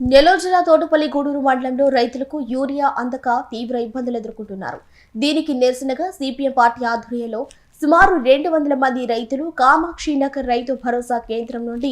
నెల్లూరు జిల్లా తోటపల్లి గూడూరు మండలంలో రైతులకు యూరియా అందక తీవ్ర ఇబ్బందులు ఎదుర్కొంటున్నారు. దీనికి నిరసనగా సిపిఎం పార్టీ ఆధ్వర్యంలో సుమారు 200 మంది రైతులు కామాక్షి నగర్ రైతు భరోసా కేంద్రం నుండి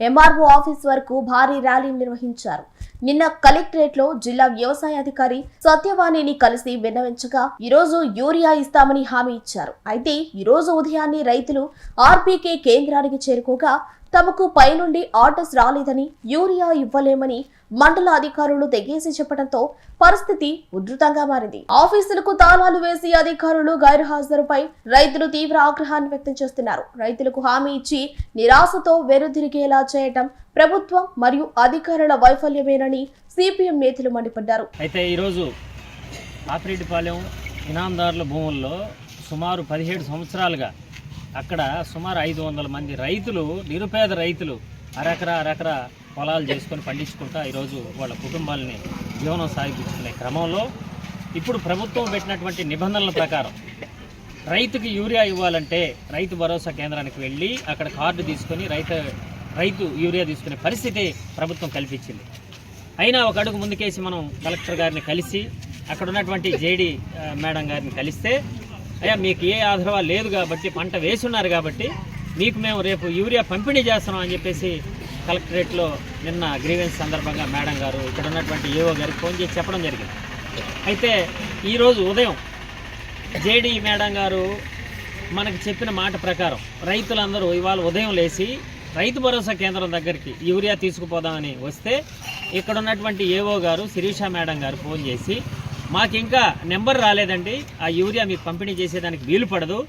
ఎంఆర్ఓ ఆఫీస్ వరకు భారీ ర్యాలీ నిర్వహించారు. నిన్న కలెక్టరేట్ లో జిల్లా వ్యవసాయ అధికారి సత్యవాణిని కలిసి విన్నవించగా ఈరోజు యూరియా ఇస్తామని హామీ ఇచ్చారు. అయితే ఈరోజు ఉదయాన్నే రైతులు ఆర్పీకే కేంద్రానికి చేరుకోగా తమకు పైనుండి ఆర్డర్స్ రాలేదని, యూరియా ఇవ్వలేమని మండల అధికారులు తెగేసి చెప్పడంతో పరిస్థితి ఉధృతంగా మారింది. ఆఫీసులకు తాళాలు వేసి అధికారులు గైర్హాజరుపై రైతులు తీవ్ర ఆగ్రహాన్ని వ్యక్తం చేస్తున్నారు. రైతులకు హామీ ఇచ్చి నిరాశతో వెనుదిరిగేలా చేయటం ప్రభుత్వం మరియు అధికారుల వైఫల్యమేనని సిపిఎం నేతలు మండిపడ్డారు. అయితే ఈరోజు ఆపిరెడ్డిపాలెం ఇనాందారుల భూముల్లో సుమారు 17 సంవత్సరాలుగా అక్కడ సుమారు 500 మంది రైతులు, నిరుపేద రైతులు అరకరా పొలాలు చేసుకొని పండించుకుంటా ఈరోజు వాళ్ళ కుటుంబాలని జీవనం సాగిపించుకునే క్రమంలో ఇప్పుడు ప్రభుత్వం పెట్టినటువంటి నిబంధనల ప్రకారం రైతుకి యూరియా ఇవ్వాలంటే రైతు భరోసా కేంద్రానికి వెళ్ళి అక్కడ కార్డు తీసుకొని రైతు యూరియా తీసుకునే పరిస్థితి ప్రభుత్వం కల్పించింది. అయినా ఒక అడుగు ముందుకేసి మనం కలెక్టర్ గారిని కలిసి అక్కడ ఉన్నటువంటి జేడీ మేడం గారిని కలిస్తే, అయ్యా మీకు ఏ ఆధారం లేదు కాబట్టి, పంట వేసున్నారు కాబట్టి మీకు మేము రేపు యూరియా పంపిణీ చేస్తున్నాం అని చెప్పేసి కలెక్టరేట్లో నిన్న గ్రీవెన్స్ సందర్భంగా మేడం గారు ఇక్కడ ఉన్నటువంటి ఏఓ గారికి ఫోన్ చేసి చెప్పడం జరిగింది. అయితే ఈరోజు ఉదయం జేడీ మేడం గారు మనకు చెప్పిన మాట ప్రకారం రైతులందరూ ఇవాళ ఉదయం లేచి రైతు భరోసా కేంద్రం దగ్గరికి యూరియా తీసుకుపోదామని వస్తే ఇక్కడ ఉన్నటువంటి ఏఓ గారు శిరీష మేడం గారు ఫోన్ చేసి, మాకు ఇంకా నెంబర్ రాలేదండి, ఆ యూరియా మీకు పంపిణీ చేసేదానికి వీలు పడదు,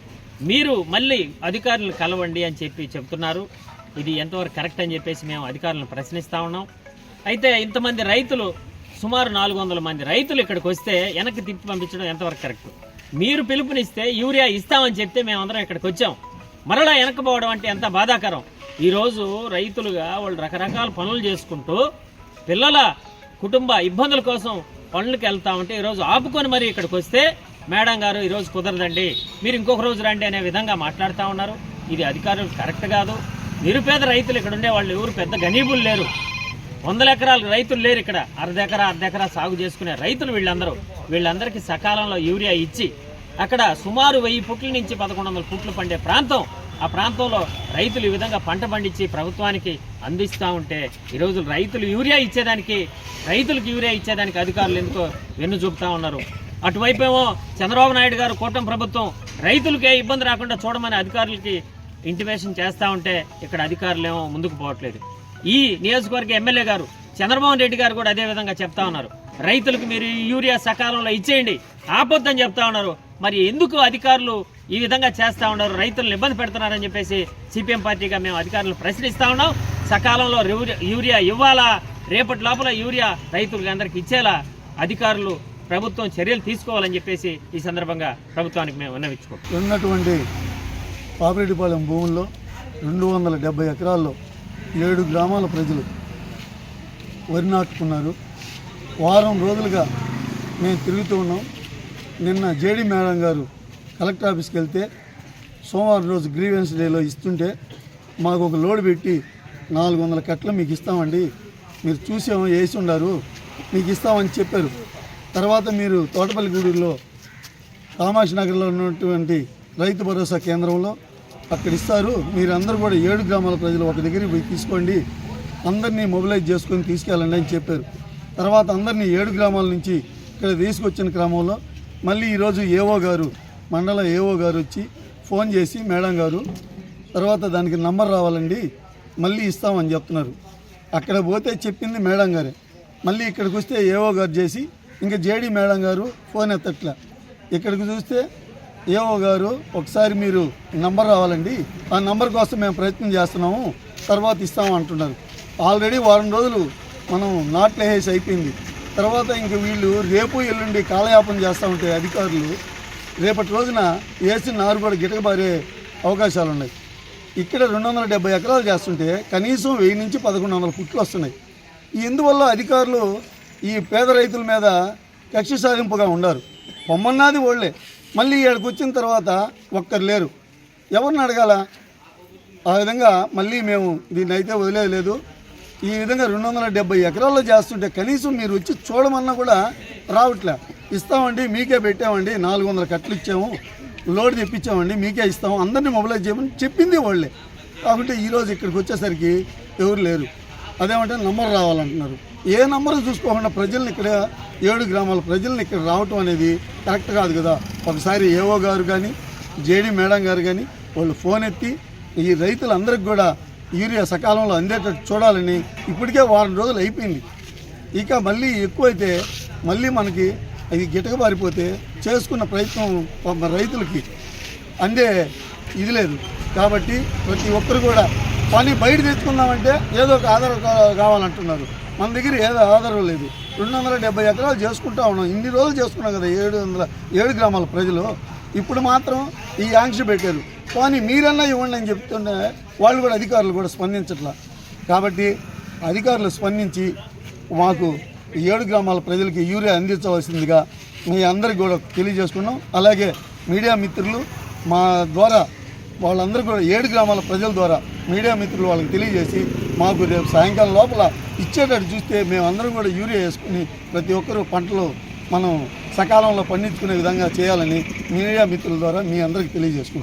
మీరు మళ్ళీ అధికారులు కలవండి అని చెప్తున్నారు. ఇది ఎంతవరకు కరెక్ట్ అని చెప్పేసి మేము అధికారులను ప్రశ్నిస్తూ ఉన్నాం. అయితే ఇంతమంది రైతులు, సుమారు 400 మంది రైతులు ఇక్కడికి వస్తే వెనక్కి తిప్పి పంపించడం ఎంతవరకు కరెక్ట్? మీరు పిలుపునిస్తే యూరియా ఇస్తామని చెప్తే మేమందరం ఇక్కడికి వచ్చాం, మరలా వెనక్కిపోవడం అంటే ఎంత బాధాకరం. ఈరోజు రైతులుగా వాళ్ళు రకరకాల పనులు చేసుకుంటూ పిల్లల కుటుంబ ఇబ్బందుల కోసం పనులకు వెళ్తా ఉంటే ఈరోజు ఆపుకొని మరీ ఇక్కడికి వస్తే మేడం గారు ఈరోజు కుదరదండి, మీరు ఇంకొక రోజు రండి అనే విధంగా మాట్లాడుతూ ఉన్నారు. ఇది అధికారులు కరెక్ట్ కాదు. నిరుపేద రైతులు ఇక్కడ ఉండే వాళ్ళు ఎవరు పెద్ద గనీబులు లేరు, 100 ఎకరాలు రైతులు లేరు. ఇక్కడ అర్ధెకరా సాగు చేసుకునే రైతులు వీళ్ళందరికీ సకాలంలో యూరియా ఇచ్చి అక్కడ సుమారు 1000 ఫుట్ల నుంచి 1100 ఫుట్లు పండే ప్రాంతం, ఆ ప్రాంతంలో రైతులు ఈ విధంగా పంట పండించి ప్రభుత్వానికి అందిస్తూ ఉంటే ఈరోజు రైతులకు యూరియా ఇచ్చేదానికి అధికారులు ఎందుకో వెన్ను చూపుతా ఉన్నారు. అటువైపు ఏమో చంద్రబాబు నాయుడు గారు కూటమి ప్రభుత్వం రైతులకే ఇబ్బంది రాకుండా చూడమని అధికారులకి ఇంటిమేషన్ చేస్తూ ఉంటే ఇక్కడ అధికారులు ఏమో ముందుకు పోవట్లేదు. ఈ నియోజకవర్గ ఎమ్మెల్యే గారు చంద్రబాబు రెడ్డి గారు కూడా అదే విధంగా చెప్తా ఉన్నారు, రైతులకు మీరు యూరియా సకాలంలో ఇచ్చేయండి, ఆపొద్దని చెప్తా ఉన్నారు. మరి ఎందుకు అధికారులు ఈ విధంగా చేస్తూ ఉన్నారు, రైతులను ఇబ్బంది పెడుతున్నారని చెప్పేసి సిపిఎం పార్టీగా మేము అధికారులను ప్రశ్నిస్తూ ఉన్నాం. సకాలంలో యూరియా ఇవ్వాలా, రేపటి లోపల యూరియా రైతులకి అందరికి ఇచ్చేలా అధికారులు ప్రభుత్వం చర్యలు తీసుకోవాలని చెప్పేసి ఈ సందర్భంగా ప్రభుత్వానికి మేము విన్నవించుకుంటాం. ఉన్నటువంటి ఆపిరెడ్డిపాలెం భూముల్లో 270 ఎకరాల్లో 7 గ్రామాల ప్రజలు వరి నాటుకున్నారు. వారం రోజులుగా మేము తిరుగుతూ ఉన్నాం. నిన్న జేడీ మేడం గారు కలెక్టర్ ఆఫీస్కి వెళ్తే సోమవారం రోజు గ్రీవెన్స్ డేలో ఇస్తుంటే మాకు ఒక లోడ్ పెట్టి 400 కట్టలు మీకు ఇస్తామండి, మీరు చూసాము వేసి ఉన్నారు, మీకు ఇస్తామని చెప్పారు. తర్వాత మీరు తోటపల్లి గూడూరులో కామాక్షి నగర్లో ఉన్నటువంటి రైతు భరోసా కేంద్రంలో అక్కడ ఇస్తారు, మీరందరూ కూడా 7 గ్రామాల ప్రజలు ఒక దగ్గరికి పోయి తీసుకోండి, అందరినీ మొబిలైజ్ చేసుకొని తీసుకెళ్ళండి అని చెప్పారు. తర్వాత అందరినీ 7 గ్రామాల నుంచి ఇక్కడ తీసుకొచ్చిన క్రమంలో మళ్ళీ ఈరోజు మండల ఏఓ గారు వచ్చి ఫోన్ చేసి, మేడం గారు తర్వాత దానికి నంబర్ రావాలండి, మళ్ళీ ఇస్తామని చెప్తున్నారు. అక్కడ పోతే చెప్పింది మేడం గారే, మళ్ళీ ఇక్కడికి వస్తే ఏఓ గారు చేసి ఇంకా జేడీ మేడం గారు ఫోన్ ఎత్తట్లా. ఇక్కడికి చూస్తే ఏఓ గారు ఒకసారి మీరు నంబర్ రావాలండి, ఆ నంబర్ కోసం మేము ప్రయత్నం చేస్తున్నాము, తర్వాత ఇస్తాము అంటున్నారు. ఆల్రెడీ వారం రోజులు మనం నాట్లు వేసేసి అయిపోయింది. తర్వాత ఇంక వీళ్ళు రేపు ఎల్లుండి కాలయాపన చేస్తూ ఉంటే అధికారులు రేపటి రోజున వేసిన నారు కూడా గిటకబారే అవకాశాలు ఉన్నాయి. ఇక్కడ 270 ఎకరాలు చేస్తుంటే కనీసం 1000 నుంచి 1100 ఫుట్లు వస్తున్నాయి. ఇందువల్ల అధికారులు ఈ పేద రైతుల మీద కక్ష సాధింపుగా ఉన్నారు. పొమ్మన్నది ఓళ్లే, మళ్ళీ ఇక్కడికి వచ్చిన తర్వాత ఒక్కరు లేరు, ఎవరిని అడగాల? ఆ విధంగా మళ్ళీ మేము దీన్ని అయితే వదిలేదు. ఈ విధంగా 270 ఎకరాల్లో చేస్తుంటే కనీసం మీరు వచ్చి చూడమన్నా కూడా రావట్లే. ఇస్తామండి, మీకే పెట్టామండి, 400 కట్టలు ఇచ్చాము, లోడ్ తెప్పించామండి, మీకే ఇస్తాము, అందరినీ మొబిలైజ్ చేయమని చెప్పింది వాళ్ళే. కాబట్టి ఈరోజు ఇక్కడికి వచ్చేసరికి ఎవరు లేరు. అదేమంటే నంబర్ రావాలంటున్నారు. ఏ నంబర్ చూసుకోకుండా ప్రజల్ని ఇక్కడ 7 గ్రామాల ప్రజల్ని ఇక్కడ రావటం అనేది కరెక్ట్ కాదు కదా. ఒకసారి ఏఓ గారు కానీ జేడీ మేడం గారు కానీ వాళ్ళు ఫోన్ ఎత్తి ఈ రైతులందరికీ కూడా యూరియా సకాలంలో అందేటట్టు చూడాలని ఇప్పటికే వారం రోజులు అయిపోయింది. ఇక మళ్ళీ ఎక్కువైతే మళ్ళీ మనకి అది గిటక పారిపోతే చేసుకున్న ప్రయత్నం రైతులకి అందే ఇది లేదు. కాబట్టి ప్రతి ఒక్కరు కూడా పని బయట తెచ్చుకుందామంటే ఏదో ఒక ఆధారం కావాలంటున్నారు. మన దగ్గర ఏదో ఆధారం లేదు. 270 ఎకరాలు చేసుకుంటా ఉన్నాం, ఇన్ని రోజులు చేసుకున్నాం కదా 7 గ్రామాల ప్రజలు. ఇప్పుడు మాత్రం ఈ ఆంక్ష పెట్టారు. కానీ మీరన్నా ఇవ్వండి అని చెప్తుంటే వాళ్ళు కూడా అధికారులు కూడా స్పందించట్లా. కాబట్టి అధికారులు స్పందించి మాకు 7 గ్రామాల ప్రజలకి యూరియా అందించవలసిందిగా మీ అందరికీ కూడా తెలియజేసుకున్నాం. అలాగే మీడియా మిత్రులు మా ద్వారా వాళ్ళందరూ కూడా 7 గ్రామాల ప్రజల ద్వారా మీడియా మిత్రులు వాళ్ళకి తెలియజేసి మాకు రేపు సాయంకాలం లోపల ఇచ్చేటట్టు చూస్తే మేమందరం కూడా యూరియా వేసుకుని ప్రతి ఒక్కరూ పంటలు మనం సకాలంలో పండించుకునే విధంగా చేయాలని మీడియా మిత్రుల ద్వారా మీ అందరికీ తెలియజేసుకుంటున్నాం.